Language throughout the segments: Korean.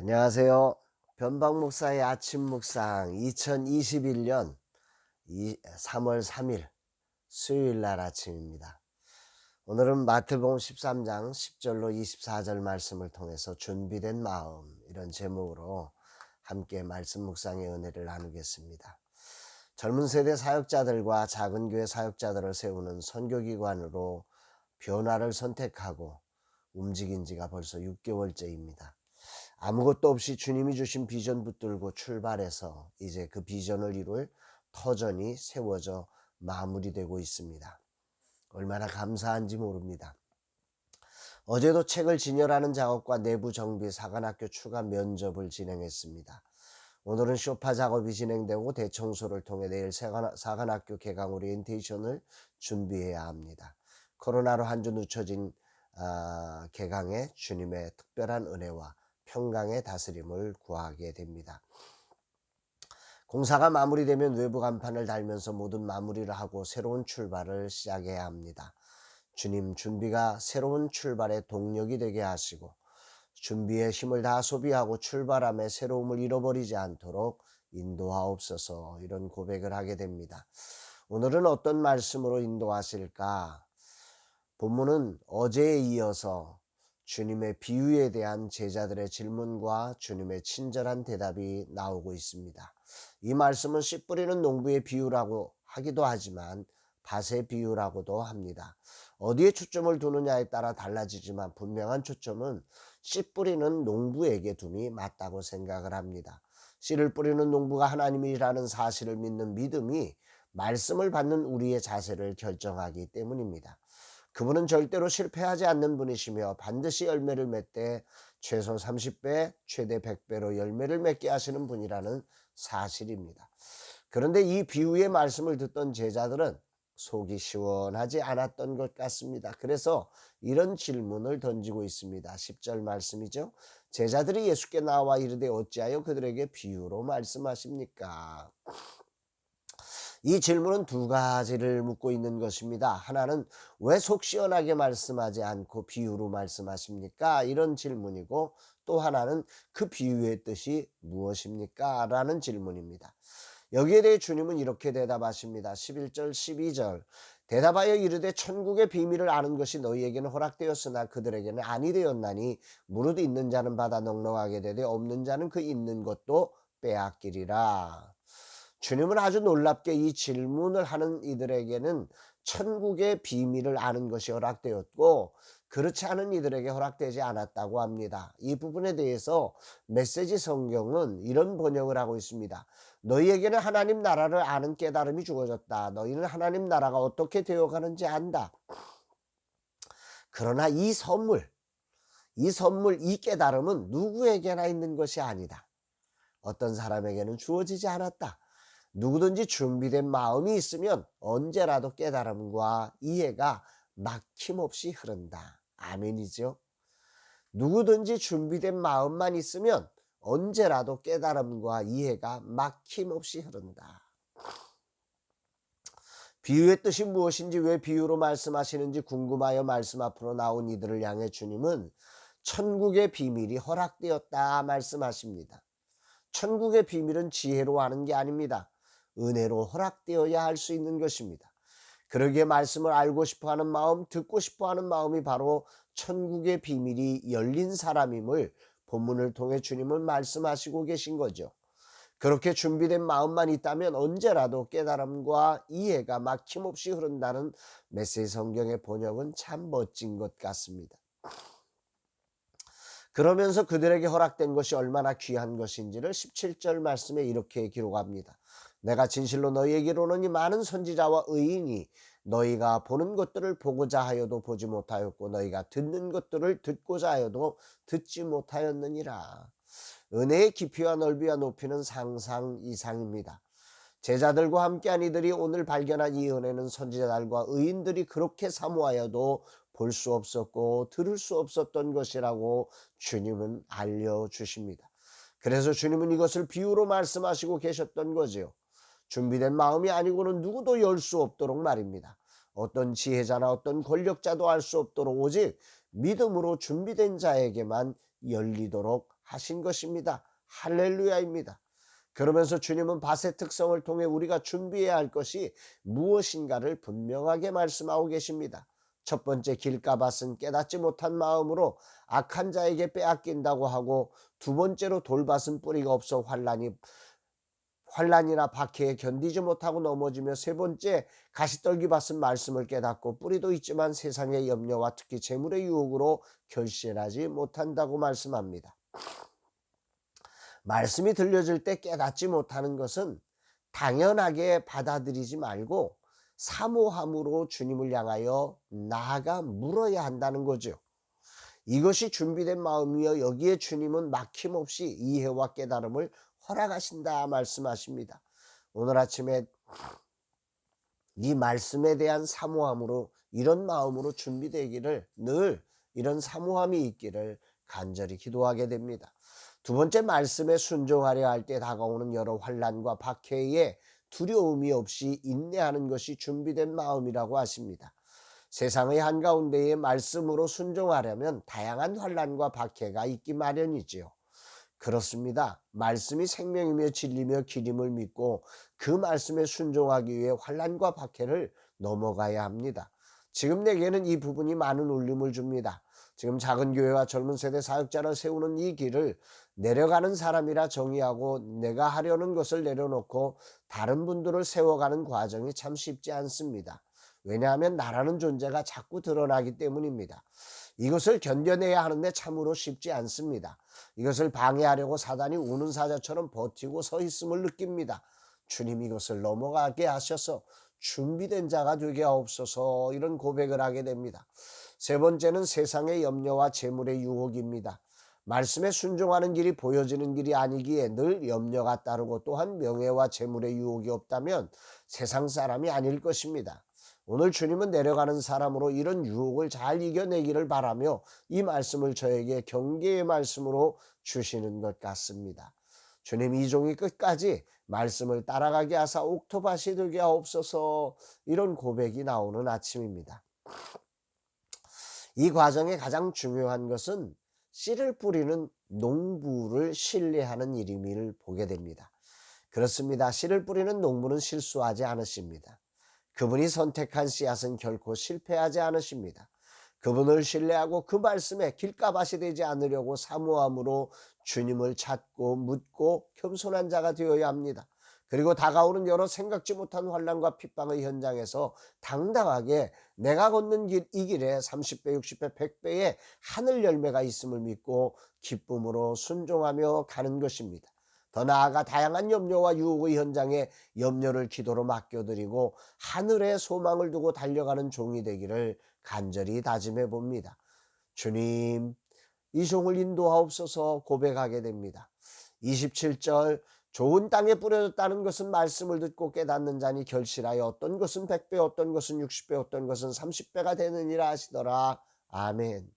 안녕하세요. 변방 목사의 아침 묵상 2021년 3월 3일 수요일 날 아침입니다. 오늘은 마태복음 13장 10절로 24절 말씀을 통해서 준비된 마음, 이런 제목으로 함께 말씀 묵상의 은혜를 나누겠습니다. 젊은 세대 사역자들과 작은 교회 사역자들을 세우는 선교기관으로 변화를 선택하고 움직인 지가 벌써 6개월째입니다. 아무것도 없이 주님이 주신 비전 붙들고 출발해서 이제 그 비전을 이룰 터전이 세워져 마무리되고 있습니다. 얼마나 감사한지 모릅니다. 어제도 책을 진열하는 작업과 내부 정비, 사관학교 추가 면접을 진행했습니다. 오늘은 쇼파 작업이 진행되고 대청소를 통해 내일 사관학교 개강 오리엔테이션을 준비해야 합니다. 코로나로 한 주 늦춰진 개강에 주님의 특별한 은혜와 평강의 다스림을 구하게 됩니다. 공사가 마무리되면 외부 간판을 달면서 모든 마무리를 하고 새로운 출발을 시작해야 합니다. 주님, 준비가 새로운 출발의 동력이 되게 하시고 준비에 힘을 다 소비하고 출발함에 새로움을 잃어버리지 않도록 인도하옵소서, 이런 고백을 하게 됩니다. 오늘은 어떤 말씀으로 인도하실까? 본문은 어제에 이어서 주님의 비유에 대한 제자들의 질문과 주님의 친절한 대답이 나오고 있습니다. 이 말씀은 씨 뿌리는 농부의 비유라고 하기도 하지만 밭의 비유라고도 합니다. 어디에 초점을 두느냐에 따라 달라지지만 분명한 초점은 씨 뿌리는 농부에게 둠이 맞다고 생각을 합니다. 씨를 뿌리는 농부가 하나님이라는 사실을 믿는 믿음이 말씀을 받는 우리의 자세를 결정하기 때문입니다. 그분은 절대로 실패하지 않는 분이시며 반드시 열매를 맺되 최소 30배, 최대 100배로 열매를 맺게 하시는 분이라는 사실입니다. 그런데 이 비유의 말씀을 듣던 제자들은 속이 시원하지 않았던 것 같습니다. 그래서 이런 질문을 던지고 있습니다. 10절 말씀이죠. 제자들이 예수께 나와 이르되 어찌하여 그들에게 비유로 말씀하십니까? 이 질문은 두 가지를 묻고 있는 것입니다. 하나는 왜 속 시원하게 말씀하지 않고 비유로 말씀하십니까? 이런 질문이고, 또 하나는 그 비유의 뜻이 무엇입니까? 라는 질문입니다. 여기에 대해 주님은 이렇게 대답하십니다. 11절 12절 대답하여 이르되 천국의 비밀을 아는 것이 너희에게는 허락되었으나 그들에게는 아니 되었나니 무릇 있는 자는 받아 넉넉하게 되되 없는 자는 그 있는 것도 빼앗기리라. 주님은 아주 놀랍게 이 질문을 하는 이들에게는 천국의 비밀을 아는 것이 허락되었고 그렇지 않은 이들에게 허락되지 않았다고 합니다. 이 부분에 대해서 메시지 성경은 이런 번역을 하고 있습니다. 너희에게는 하나님 나라를 아는 깨달음이 주어졌다. 너희는 하나님 나라가 어떻게 되어가는지 안다. 그러나 이 선물, 이 깨달음은 누구에게나 있는 것이 아니다. 어떤 사람에게는 주어지지 않았다. 누구든지 준비된 마음이 있으면 언제라도 깨달음과 이해가 막힘없이 흐른다. 아멘이죠. 누구든지 준비된 마음만 있으면 언제라도 깨달음과 이해가 막힘없이 흐른다. 비유의 뜻이 무엇인지, 왜 비유로 말씀하시는지 궁금하여 말씀 앞으로 나온 이들을 향해 주님은 천국의 비밀이 허락되었다 말씀하십니다. 천국의 비밀은 지혜로 하는 게 아닙니다. 은혜로 허락되어야 할 수 있는 것입니다. 그러기에 말씀을 알고 싶어하는 마음, 듣고 싶어하는 마음이 바로 천국의 비밀이 열린 사람임을 본문을 통해 주님은 말씀하시고 계신 거죠. 그렇게 준비된 마음만 있다면 언제라도 깨달음과 이해가 막힘없이 흐른다는 메시지 성경의 번역은 참 멋진 것 같습니다. 그러면서 그들에게 허락된 것이 얼마나 귀한 것인지를 17절 말씀에 이렇게 기록합니다. 내가 진실로 너희에게 이르노니 많은 선지자와 의인이 너희가 보는 것들을 보고자 하여도 보지 못하였고 너희가 듣는 것들을 듣고자 하여도 듣지 못하였느니라. 은혜의 깊이와 넓이와 높이는 상상 이상입니다. 제자들과 함께한 이들이 오늘 발견한 이 은혜는 선지자들과 의인들이 그렇게 사모하여도 볼 수 없었고 들을 수 없었던 것이라고 주님은 알려주십니다. 그래서 주님은 이것을 비유로 말씀하시고 계셨던 거죠. 준비된 마음이 아니고는 누구도 열 수 없도록 말입니다. 어떤 지혜자나 어떤 권력자도 알 수 없도록 오직 믿음으로 준비된 자에게만 열리도록 하신 것입니다. 할렐루야입니다. 그러면서 주님은 밭의 특성을 통해 우리가 준비해야 할 것이 무엇인가를 분명하게 말씀하고 계십니다. 첫 번째, 길가밭은 깨닫지 못한 마음으로 악한 자에게 빼앗긴다고 하고, 두 번째로 돌밭은 뿌리가 없어 환란이나 박해에 견디지 못하고 넘어지며, 세 번째 가시떨기밭은 말씀을 깨닫고 뿌리도 있지만 세상의 염려와 특히 재물의 유혹으로 결실하지 못한다고 말씀합니다. 말씀이 들려질 때 깨닫지 못하는 것은 당연하게 받아들이지 말고 사모함으로 주님을 향하여 나아가 물어야 한다는 거죠. 이것이 준비된 마음이여 여기에 주님은 막힘없이 이해와 깨달음을 허락하신다 말씀하십니다. 오늘 아침에 이 말씀에 대한 사모함으로, 이런 마음으로 준비되기를, 늘 이런 사모함이 있기를 간절히 기도하게 됩니다. 두 번째, 말씀에 순종하려 할 때 다가오는 여러 환난과 박해에 두려움이 없이 인내하는 것이 준비된 마음이라고 하십니다. 세상의 한가운데에 말씀으로 순종하려면 다양한 환난과 박해가 있기 마련이지요. 그렇습니다. 말씀이 생명이며 진리며 길임을 믿고 그 말씀에 순종하기 위해 환난과 박해를 넘어가야 합니다. 지금 내게는 이 부분이 많은 울림을 줍니다. 지금 작은 교회와 젊은 세대 사역자를 세우는 이 길을 내려가는 사람이라 정의하고 내가 하려는 것을 내려놓고 다른 분들을 세워가는 과정이 참 쉽지 않습니다. 왜냐하면 나라는 존재가 자꾸 드러나기 때문입니다. 이것을 견뎌내야 하는데 참으로 쉽지 않습니다. 이것을 방해하려고 사단이 우는 사자처럼 버티고 서 있음을 느낍니다. 주님, 이것을 넘어가게 하셔서 준비된 자가 되게 하옵소서, 이런 고백을 하게 됩니다. 세 번째는 세상의 염려와 재물의 유혹입니다. 말씀에 순종하는 길이 보여지는 길이 아니기에 늘 염려가 따르고, 또한 명예와 재물의 유혹이 없다면 세상 사람이 아닐 것입니다. 오늘 주님은 내려가는 사람으로 이런 유혹을 잘 이겨내기를 바라며 이 말씀을 저에게 경계의 말씀으로 주시는 것 같습니다. 주님, 이 종이 끝까지 말씀을 따라가게 하사 옥토밭이 되게 하옵소서, 이런 고백이 나오는 아침입니다. 이 과정에 가장 중요한 것은 씨를 뿌리는 농부를 신뢰하는 일임을 보게 됩니다. 그렇습니다. 씨를 뿌리는 농부는 실수하지 않으십니다. 그분이 선택한 씨앗은 결코 실패하지 않으십니다. 그분을 신뢰하고 그 말씀에 길가밭이 되지 않으려고 사모함으로 주님을 찾고 묻고 겸손한 자가 되어야 합니다. 그리고 다가오는 여러 생각지 못한 환난과 핍박의 현장에서 당당하게 내가 걷는 길, 이 길에 30배, 60배, 100배의 하늘 열매가 있음을 믿고 기쁨으로 순종하며 가는 것입니다. 더 나아가 다양한 염려와 유혹의 현장에 염려를 기도로 맡겨드리고 하늘에 소망을 두고 달려가는 종이 되기를 간절히 다짐해 봅니다. 주님, 이 종을 인도하옵소서 고백하게 됩니다. 27절, 좋은 땅에 뿌려졌다는 것은 말씀을 듣고 깨닫는 자니 결실하여 어떤 것은 100배, 어떤 것은 60배, 어떤 것은 30배가 되느니라 하시더라. 아멘.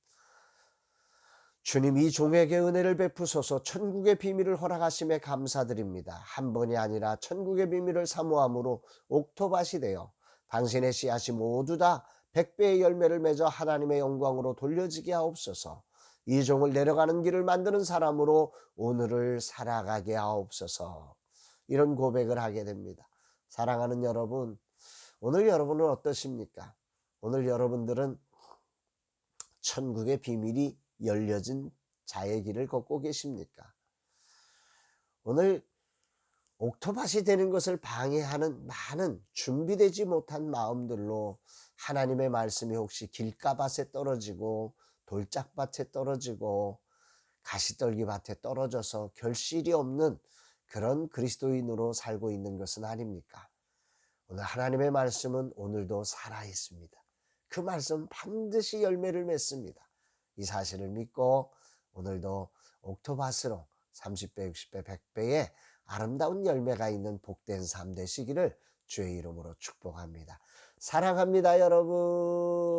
주님, 이 종에게 은혜를 베푸소서. 천국의 비밀을 허락하심에 감사드립니다. 한 번이 아니라 천국의 비밀을 사모함으로 옥토밭이 되어 당신의 씨앗이 모두 다 100배의 열매를 맺어 하나님의 영광으로 돌려지게 하옵소서. 이 종을 내려가는 길을 만드는 사람으로 오늘을 살아가게 하옵소서. 이런 고백을 하게 됩니다. 사랑하는 여러분, 오늘 여러분은 어떠십니까? 오늘 여러분들은 천국의 비밀이 열려진 자의 길을 걷고 계십니까? 오늘 옥토밭이 되는 것을 방해하는 많은 준비되지 못한 마음들로 하나님의 말씀이 혹시 길가밭에 떨어지고 돌짝밭에 떨어지고 가시떨기밭에 떨어져서 결실이 없는 그런 그리스도인으로 살고 있는 것은 아닙니까? 오늘 하나님의 말씀은 오늘도 살아있습니다. 그 말씀은 반드시 열매를 맺습니다. 이 사실을 믿고 오늘도 옥토밭으로 30배, 60배, 100배의 아름다운 열매가 있는 복된 삶 되시기를 주의 이름으로 축복합니다. 사랑합니다, 여러분.